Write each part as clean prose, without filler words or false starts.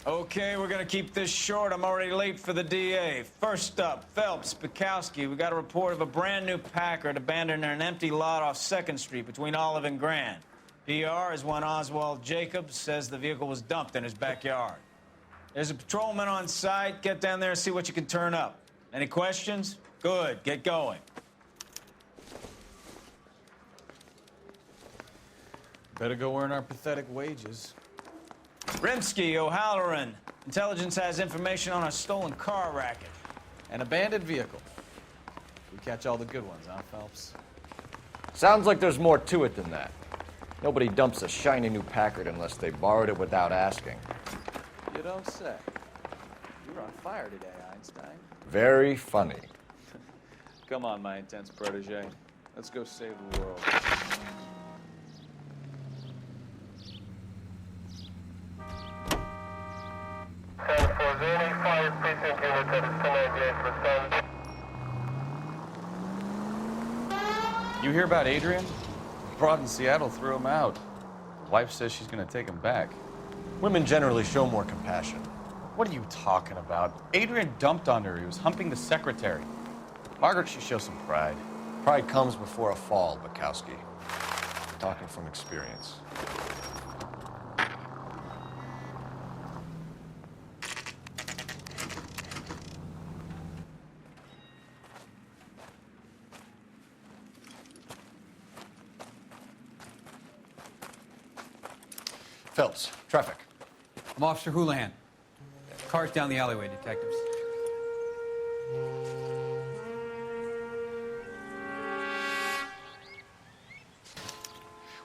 Okay, we're gonna keep this short. I'm already late for the DA. First up, Phelps, Bukowski. We got a report of a brand new Packard abandoned in an empty lot off 2nd Street between Olive and Grand. PR is one Oswald Jacobs says the vehicle was dumped in his backyard. There's a patrolman on site. Get down there and see what you can turn up. Any questions? Good, get going. Better go earn our pathetic wages. Rimsky, O'Halloran. Intelligence has information on a stolen car racket. An abandoned vehicle. We catch all the good ones, huh, Phelps? Sounds like there's more to it than that. Nobody dumps a shiny new Packard unless they borrowed it without asking. You don't say. You're on fire today, Einstein. Very funny. Come on, my intense protege. Let's go save the world. You hear about Adrian? Broad in Seattle threw him out. Wife says she's gonna take him back. Women generally show more compassion. What are you talking about? Adrian dumped on her. He was humping the secretary. Margaret should show some pride. Pride comes before a fall, Bukowski. Talking from experience. Phelps, traffic. I'm Officer Houlihan. Cars down the alleyway, detectives.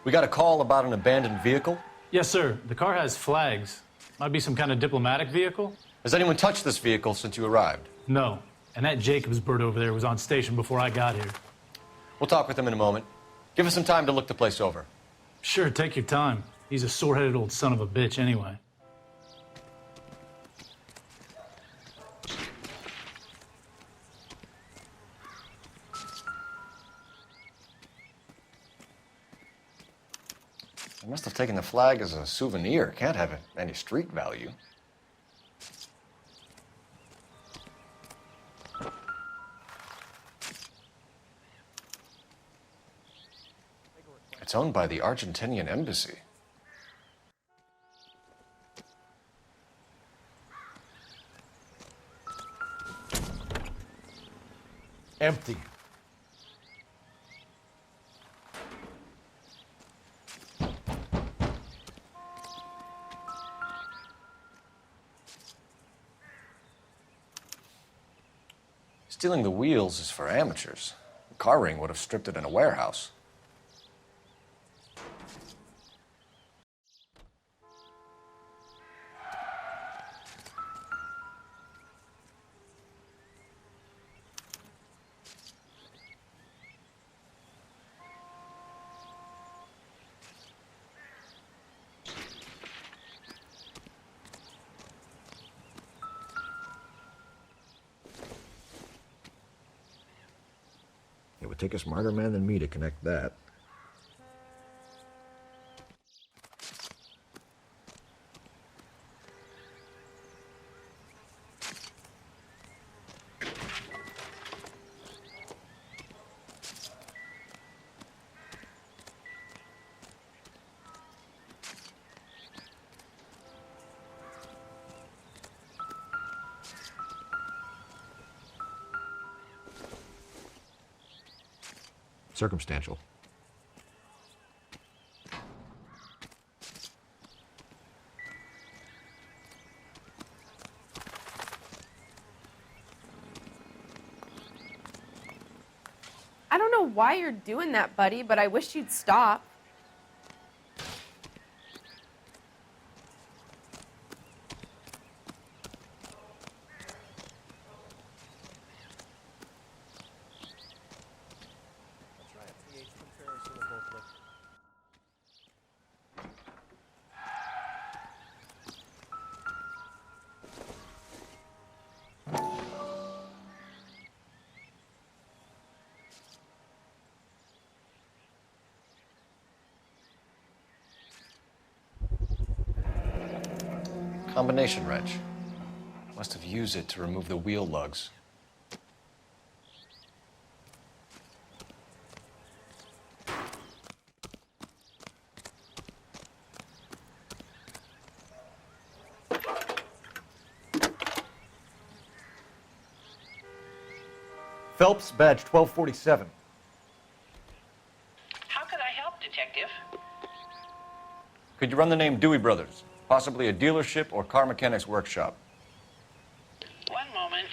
We got a call about an abandoned vehicle. Yes, sir. The car has flags. Might be some kind of diplomatic vehicle. Has anyone touched this vehicle since you arrived? No. And that Jacobs bird over there was on station before I got here. We'll talk with him in a moment. Give us some time to look the place over. Sure, take your time. He's a sore-headed old son of a bitch anyway. They must have taken the flag as a souvenir. Can't have any street value. It's owned by the Argentinian embassy. Empty. Stealing the wheels is for amateurs. The car ring would have stripped it in a warehouse. It would take a smarter man than me to connect that. Circumstantial. I don't know why you're doing that, buddy, but I wish you'd stop. Combination wrench. Must have used it to remove the wheel lugs. Phelps, badge 1247. How could I help, Detective? Could you run the name Dewey Brothers? Possibly a dealership or car mechanics workshop. One moment.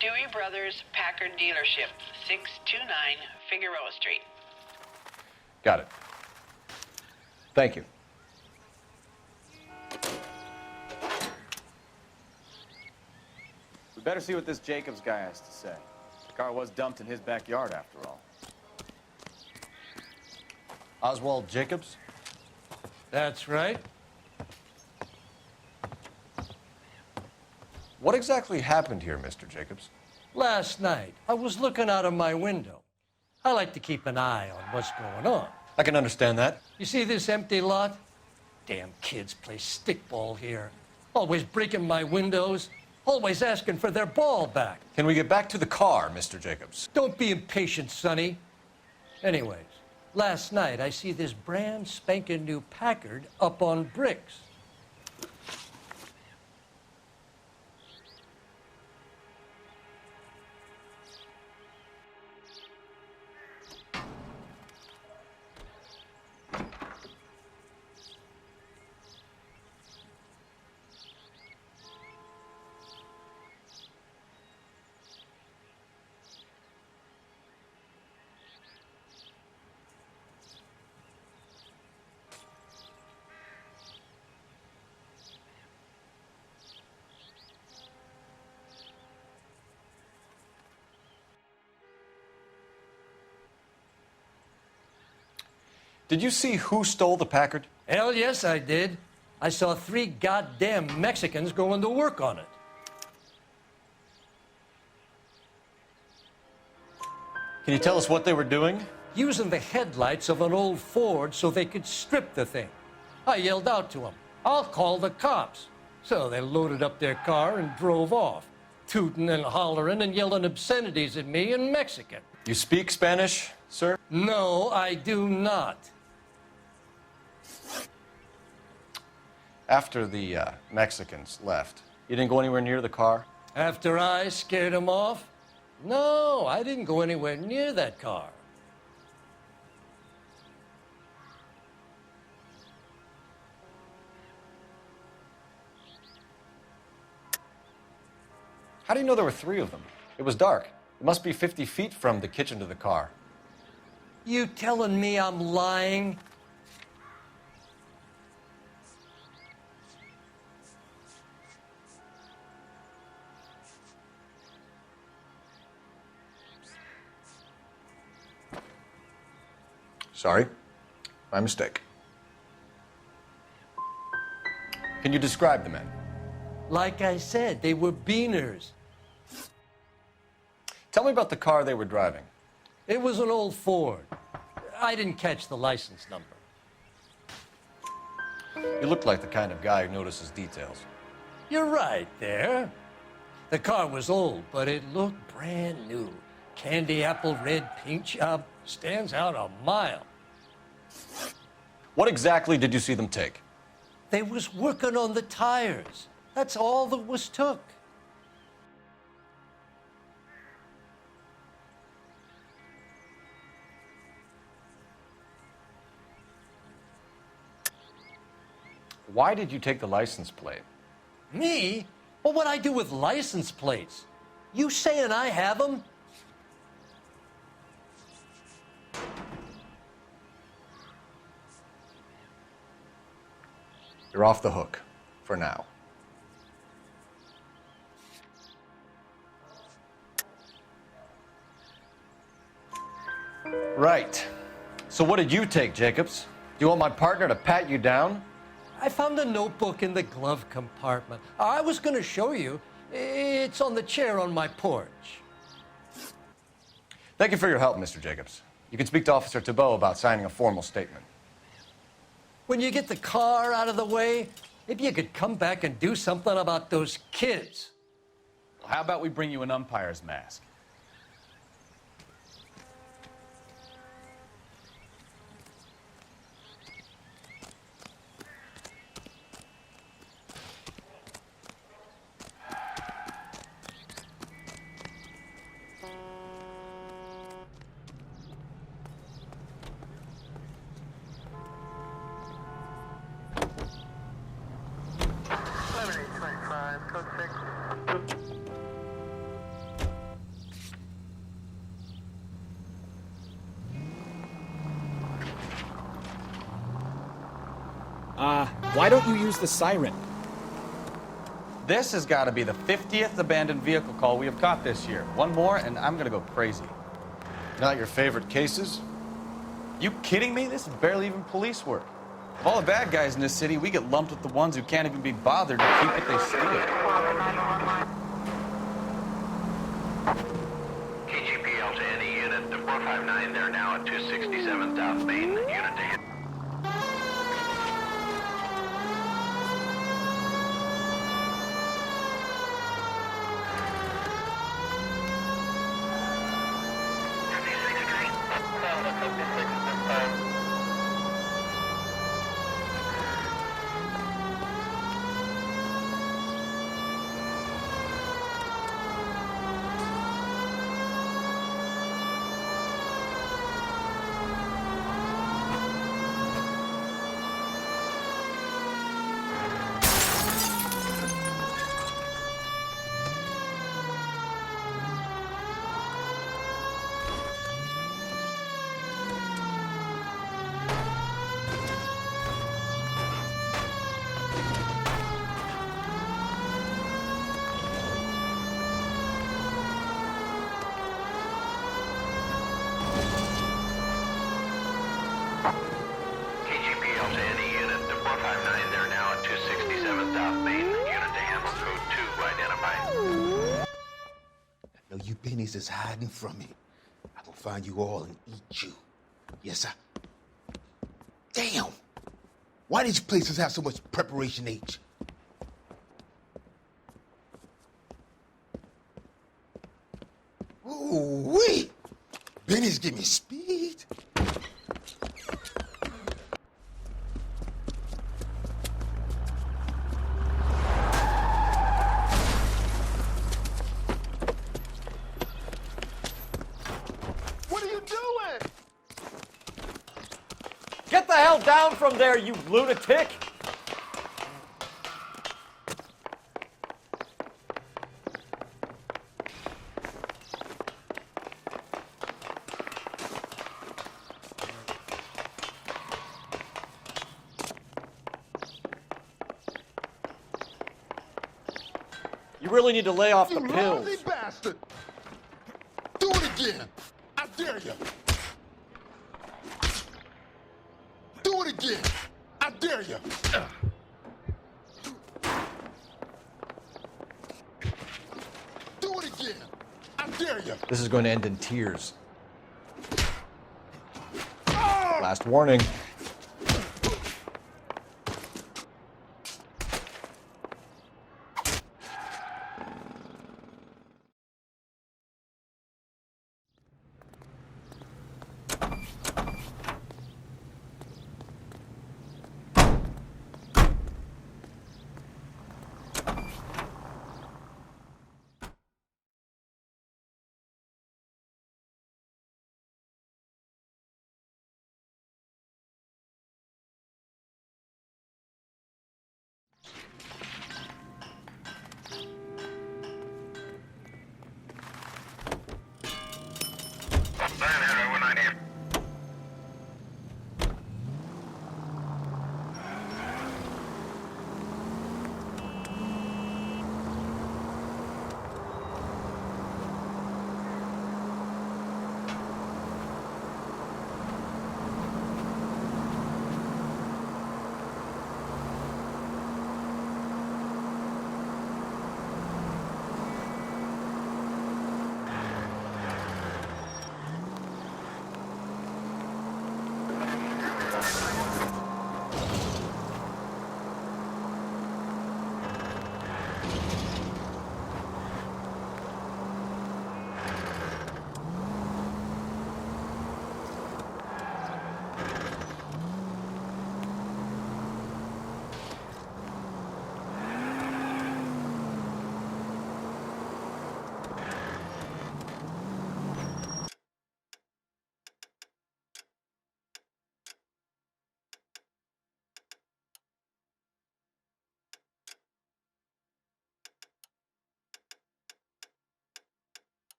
Dewey Brothers Packard Dealership, 629 Figueroa Street. Got it. Thank you. We better see what this Jacobs guy has to say. The car was dumped in his backyard, after all. Oswald Jacobs? That's right. What exactly happened here, Mr. Jacobs? Last night, I was looking out of my window. I like to keep an eye on what's going on. I can understand that. You see this empty lot? Damn kids play stickball here. Always breaking my windows. Always asking for their ball back. Can we get back to the car, Mr. Jacobs? Don't be impatient, Sonny. Anyways, last night I see this brand spanking new Packard up on bricks. Did you see who stole the Packard? Hell yes, I did. I saw 3 goddamn Mexicans going to work on it. Can you tell us what they were doing? Using the headlights of an old Ford so they could strip the thing. I yelled out to them, "I'll call the cops." So they loaded up their car and drove off, tooting and hollering and yelling obscenities at me in Mexican. You speak Spanish, sir? No, I do not. After the Mexicans left, you didn't go anywhere near the car? After I scared them off? No, I didn't go anywhere near that car. How do you know there were 3 of them? It was dark. It must be 50 feet from the kitchen to the car. You telling me I'm lying? Sorry. My mistake. Can you describe the men? Like I said, they were beaners. Tell me about the car they were driving. It was an old Ford. I didn't catch the license number. You look like the kind of guy who notices details. You're right there. The car was old, but it looked brand new. Candy apple red paint job stands out a mile. What exactly did you see them take? They was working on the tires. That's all that was took. Why did you take the license plate? Me? Well, what'd I do with license plates? You saying I have them? You're off the hook, for now. Right. So what did you take, Jacobs? Do you want my partner to pat you down? I found a notebook in the glove compartment. I was going to show you. It's on the chair on my porch. Thank you for your help, Mr. Jacobs. You can speak to Officer Thibault about signing a formal statement. when you get the car out of the way, maybe you could come back and do something about those kids. Well, how about we bring you an umpire's mask? Why don't you use the siren? This has got to be the 50th abandoned vehicle call we have caught this year. One more, and I'm going to go crazy. Not your favorite cases? You kidding me? This is barely even police work. Of all the bad guys in this city, we get lumped with the ones who can't even be bothered to keep what they steal. KGPL to any unit, the 459, they're now at 267 South Main, unit to hit. KGPL to any unit, the 459, they're now at 267 South Main, unit to handle code 2 identified. I know you pennies is hiding from me. I will find you all and eat you. Yes, sir. Damn! Why these places have so much preparation H? Ooh-wee! Benny's give me speed. What are you doing? Get the hell down from there, you lunatic! You really need to lay off the You pills. lousy bastard! Do it again! I dare you! Do it again! I dare you! Do it again! I dare you! This is going to end in tears. Last warning.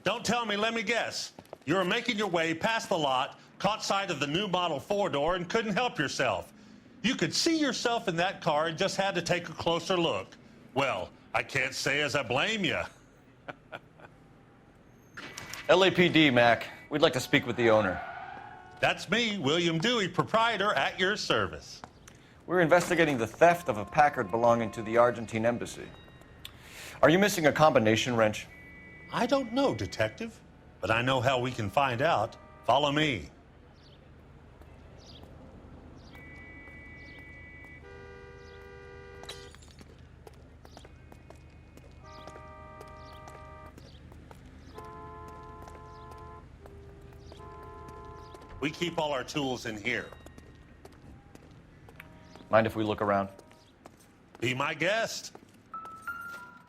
Don't tell me, let me guess. You were making your way past the lot, caught sight of the new model 4-door, and couldn't help yourself. You could see yourself in that car and just had to take a closer look. Well, I can't say as I blame you. LAPD, Mac. We'd like to speak with the owner. That's me, William Dewey, proprietor, at your service. We're investigating the theft of a Packard belonging to the Argentine embassy. Are you missing a combination wrench? I don't know, Detective, but I know how we can find out. Follow me. We keep all our tools in here. Mind if we look around? Be my guest.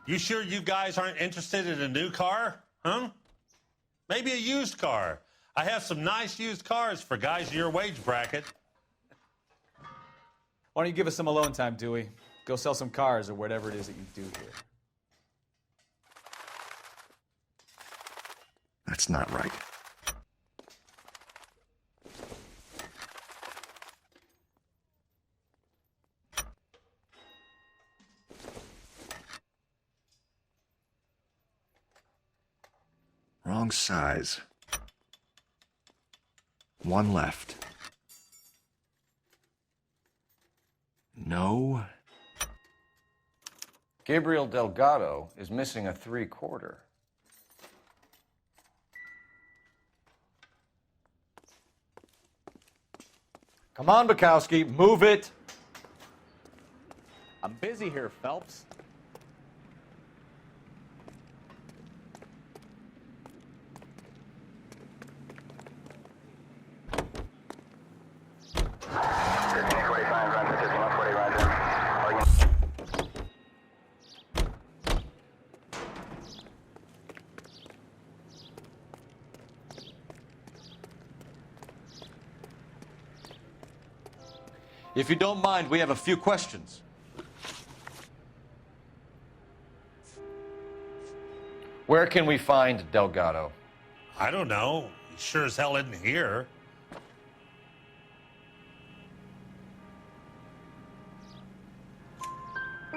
You sure you guys aren't interested in a new car? Huh? Maybe a used car. I have some nice used cars for guys in your wage bracket. Why don't you give us some alone time, Dewey? Go sell some cars or whatever it is that you do here. That's not right. Wrong size. One left. No. Gabriel Delgado is missing a 3/4. Come on, Bukowski, move it. I'm busy here, Phelps. If you don't mind, we have a few questions. Where can we find Delgado? I don't know. He sure as hell isn't here.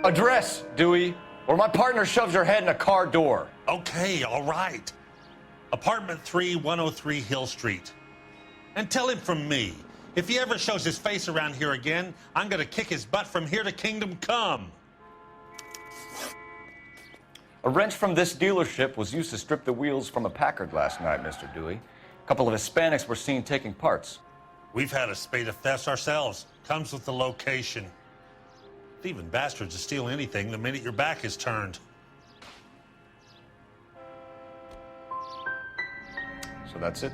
Address, Dewey, or my partner shoves your head in a car door. Okay, all right. Apartment 3, 103 Hill Street. And tell him from me, if he ever shows his face around here again, I'm gonna kick his butt from here to Kingdom Come. A wrench from this dealership was used to strip the wheels from a Packard last night, Mr. Dewey. A couple of Hispanics were seen taking parts. We've had a spate of thefts ourselves. Comes with the location. Thieving bastards will steal anything the minute your back is turned. So that's it?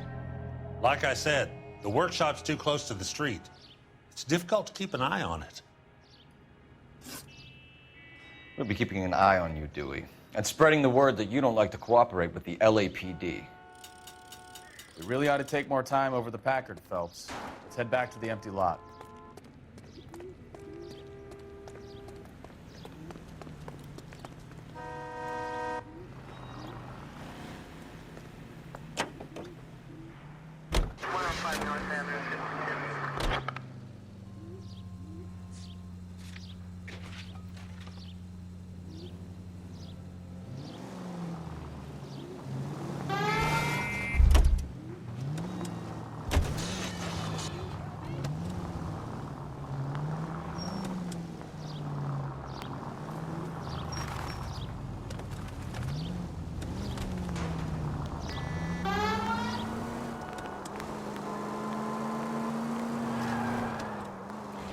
Like I said, the workshop's too close to the street. It's difficult to keep an eye on it. We'll be keeping an eye on you, Dewey, and spreading the word that you don't like to cooperate with the LAPD. We really ought to take more time over the Packard, Phelps. Let's head back to the empty lot.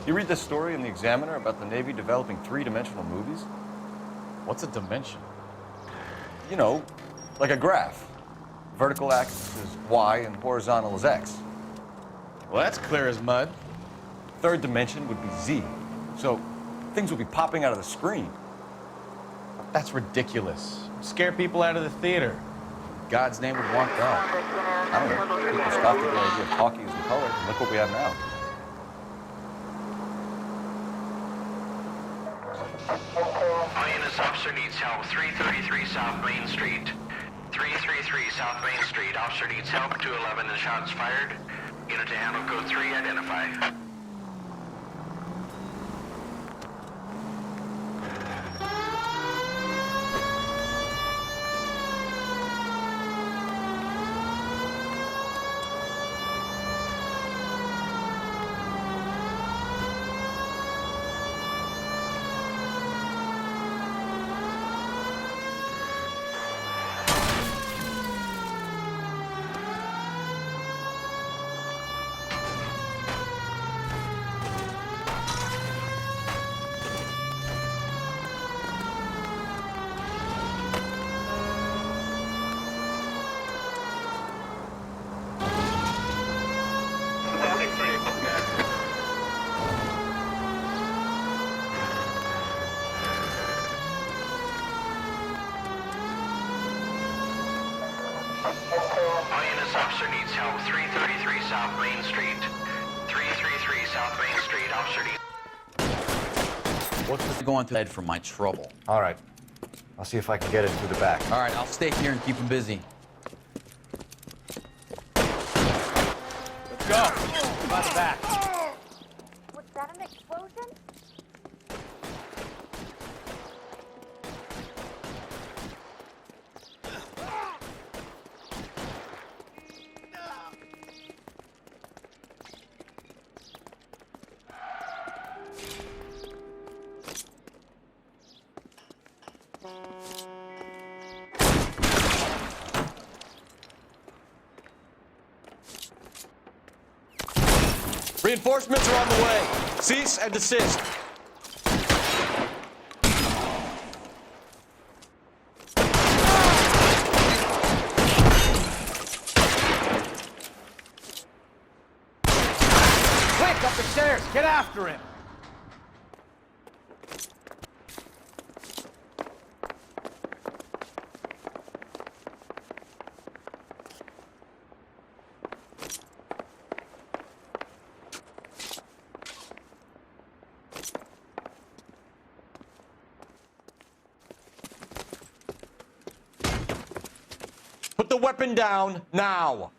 You read this story in the Examiner about the Navy developing three-dimensional movies? What's a dimension? You know, like a graph. Vertical axis is Y and horizontal is X. Well, that's clear as mud. Third dimension would be Z. So things would be popping out of the screen. That's ridiculous. Scare people out of the theater. God's name would want that. I don't know. People scoffed at the idea of talkies and color, and look what we have now. All units, officer needs help. 333 South Main Street. 333 South Main Street. Officer needs help. 211 and shots fired. Unit to handle code 3, identify. Officer needs help. 333 South Main Street. 333 South Main Street. Officer needs... What's going to head for my trouble? All right. I'll see if I can get it through the back. All right, I'll stay here and keep him busy. Let's go. By the back. Was that an explosion? Reinforcements are on the way. Cease and desist. Quick, up the stairs! Get after him! Put the weapon down now.